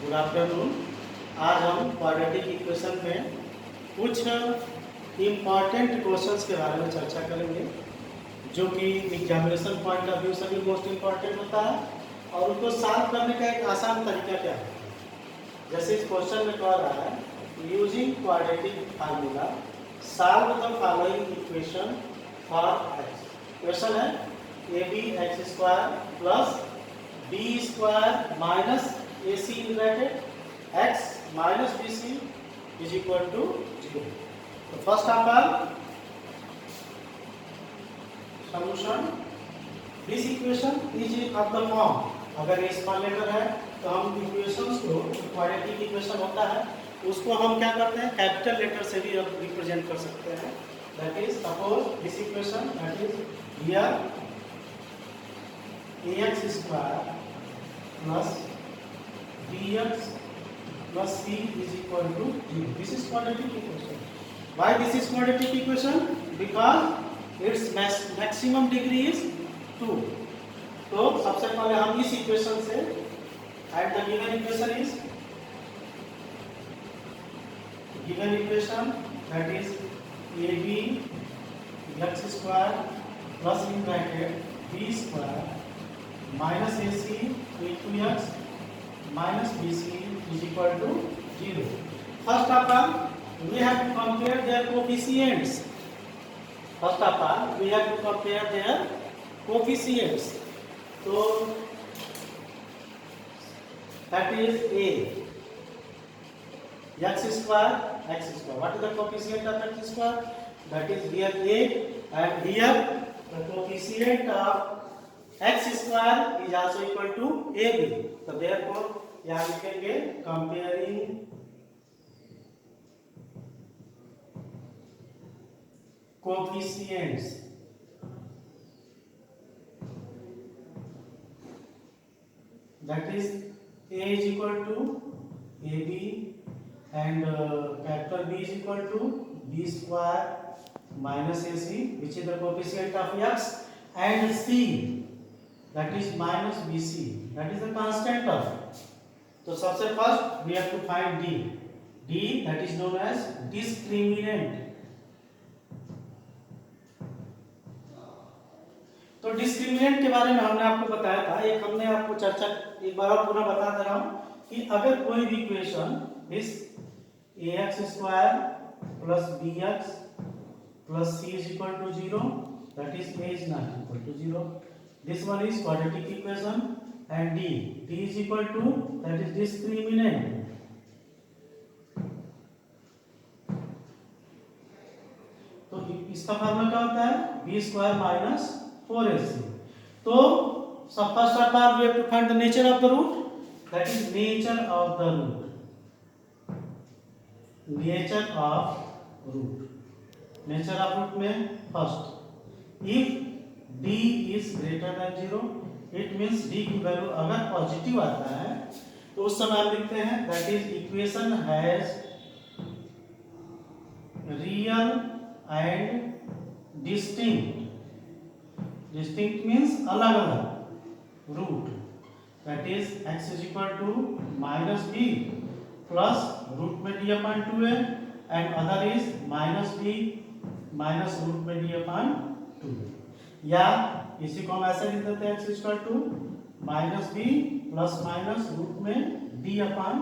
Good afternoon. आज हम quadratic equation में कुछ इम्पॉर्टेंट क्वेश्चंस के बारे में चर्चा करेंगे जो कि एग्जामिनेशन पॉइंट ऑफ व्यू से भी मोस्ट इम्पॉर्टेंट होता है और उनको सॉल्व करने का एक आसान तरीका क्या है। जैसे इस क्वेश्चन में कह रहा है using quadratic formula solve the following equation for X. Question है A B X square plus B square minus A C in bracket X minus B C is equal to 0। तो first of all solution this equation is of the form. अगर ये small letter है तो हम equations को quadratic equation होता है उसको हम क्या करते हैं कैपिटल लेटर से भी अब रिप्रेजेंट कर सकते हैं। That is suppose this equation that is here ax square plus bx plus c is equal to 0. This is quadratic equation. Why this is quadratic equation? Because its maximum degree is 2. तो सबसे पहले हम इस equation से at the given equation is given equation that is A B X square plus in bracket B square minus A C into X minus BC is equal to 0. First of all, we have to compare their coefficients. First of all, we have to compare their coefficients. So that is A x square x square. What is the coefficient of x square? That is here A, and here the coefficient of x square is also equal to AB. So therefore यहाँ लिखेंगे comparing coefficients that is a is equal to AB and capital B is equal to B square minus AC which is the coefficient of x and C that is minus BC that is the constant of। तो सबसे first we have to find D. D that is known as discriminant. तो discriminant के बारे में हमने आपको बताया था, एक हमने आपको चर्चा एक बार और पुनः बता दे रहा हूं कि अगर कोई भी equation is ax square plus bx plus c is equal to 0 that is a is not equal to 0। This one is quadratic equation and d is equal to that is discriminant। तो इसका formula क्या होता है b square minus 4ac। तो सब first of all we have to find the nature of the root that is nature of the root. Nature of root nature of root में first if d is greater than 0 it means d की value अगर positive आता है तो उस समय हम लिखते हैं that is equation has real and distinct. Distinct means अलग अलग root that is x is equal to minus B plus root में d upon 2a and other is minus B minus root में d अपॉन 2। या इसी को हम ऐसे लिख देते हैं x equal to minus B plus minus root में d अपॉन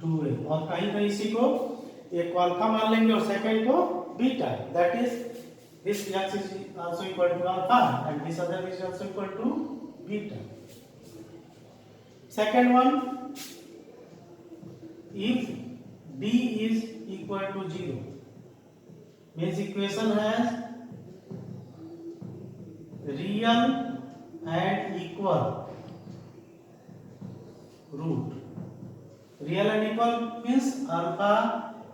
2a और कहीं कहीं इसी को एक को अल्फा मान लेंगे और सेकंड को beta. That is this x is also equal to alpha and this other is also equal to beta. Second one if d is equal to 0 means equation has real and equal root। real and equal means alpha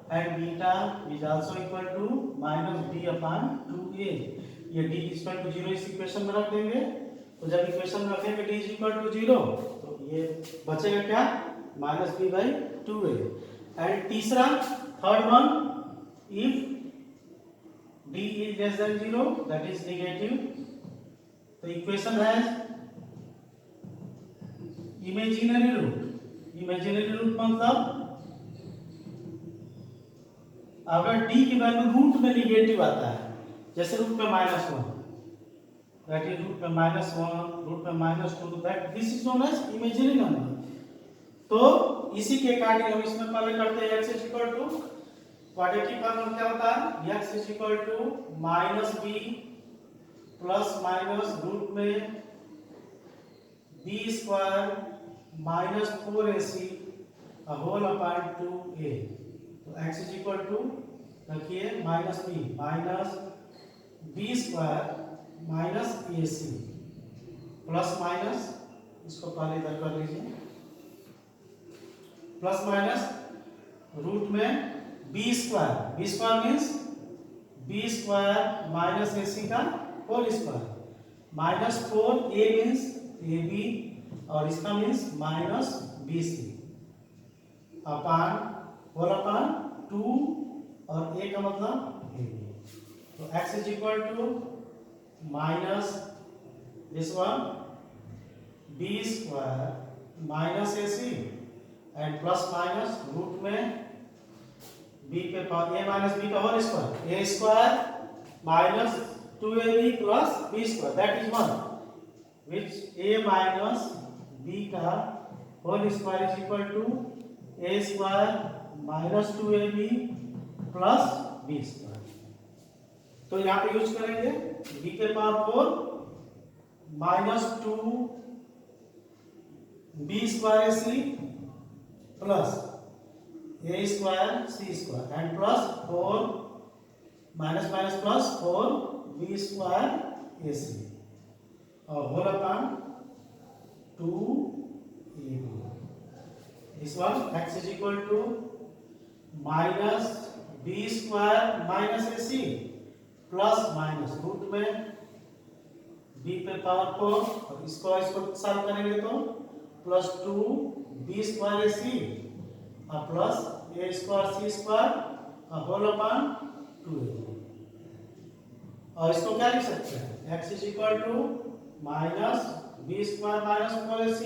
and beta is also equal to minus b upon 2a। ये d equal to 0 इस equation में रख देंगे तो जब equation में रखेंगे d is equal to 0 तो ये बचेगा क्या minus b by 2a। And तीसरा third one if d is less than 0 that is negative। तो इक्वेशन है इमेजिनरी रूट इमेजिनरी रूट मतलब अगर डी की वैल्यू रूट में निगेटिव आता है, जैसे रूट में -1, दैट इज रूट में -1, रूट में -2, that this is known as imaginary number. तो इसी के अकॉर्डिंग हम इसमें पहले करते हैं x is equal to quadratic formula क्या होता है, x is equal to -b plus minus root में b square minus 4ac whole upon 2a। तो x इज इक्वल टू रखिए minus b square minus ac plus minus, इसको पहले इधर कर लीजिए, प्लस माइनस रूट में b square means b square minus ac का whole square minus 4a means ab और इसका मीन्स माइनस bc अपान होल अपान 2 और a का मतलब ab। तो x is equal to minus this one b square minus ac and plus minus root में b के power a minus b का whole square a square minus 2ab plus b square that is 1 which a minus b का whole square is equal to a square minus 2ab plus b square. तो यहाँ पे use करेंगे b के power 4 minus 2 b square c plus a square c square and plus 4 minus minus plus 4 b square ac और whole upon 2ab। This one x is equal to minus b square minus ac plus minus root में b पे power 4 और इसको solve करेंगे तो plus 2 b square ac और plus a square c square whole upon 2a। और इसको क्या लिख सकते हैं, x is equal to minus b square minus 4ac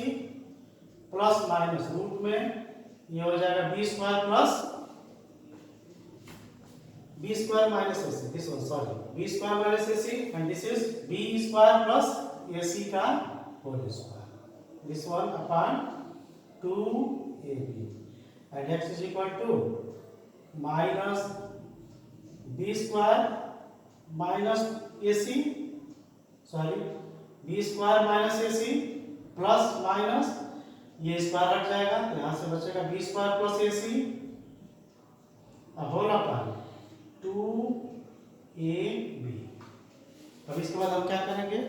plus minus root में ये हो जाएगा b square plus b square minus ac, this one sorry b square minus ac and this is b square plus ac का whole square, this one upon 2ab and x is equal to minus b square minus ac sorry b square minus ac plus minus ये square हट जाएगा तो यहाँ से बचेगा b square plus ac whole upon 2ab। अब इसके बाद हम क्या करेंगे,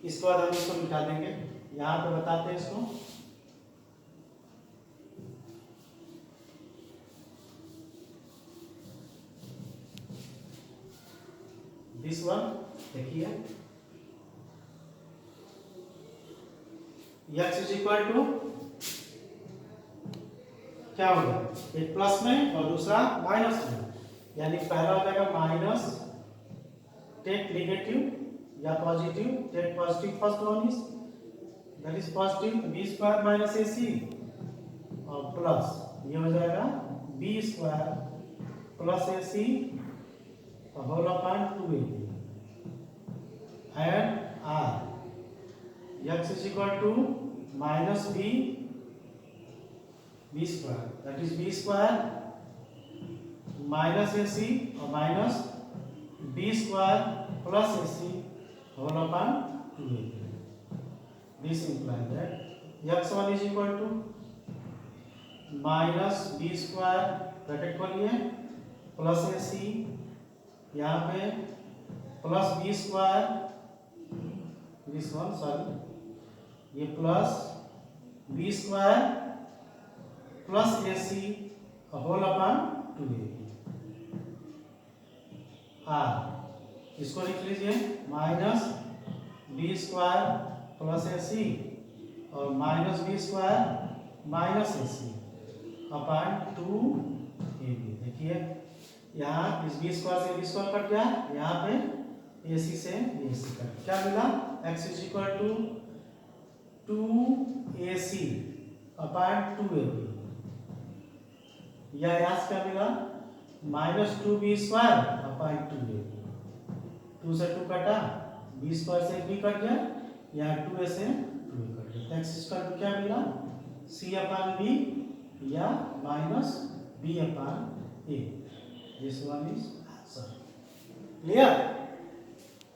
इसके बाद हम इसको मिटा देंगे, यहाँ पे बताते हैं इसको। दिस वन देखिए x इज इक्वल टू क्या होगा, एक प्लस में और दूसरा माइनस में, यानी पहला हो जाएगा माइनस टेक नेगेटिव या positive, take positive first one is that is positive b square minus ac और प्लस ये हो जाएगा b square plus ac whole upon 2ab and r x is equal to minus b square that is b square minus ac or minus b square plus ac whole upon 2ab. This implies that x1 is equal to minus b square bracket खोलिए plus ac यहाँ पे plus b square this one sorry ये plus b square plus ac whole upon 2ab r इसको लिख लीजिए minus b square plus ac और minus b square minus ac upon 2ab। देखिए यहाँ इस b स्क्वायर से b स्क्वायर कट गया, यहाँ पे ac से ac कट, क्या मिला x is equal to 2ac upon 2ab, या यहाँ से क्या मिला -2b स्क्वायर अपॉन 2ab, 2 से 2 कटा, b स्क्वायर से b कट गया, या 2a से 2a कट गया, तो x स्क्वायर को क्या मिला c अपॉन b या -b upon a, this one is answer. Clear?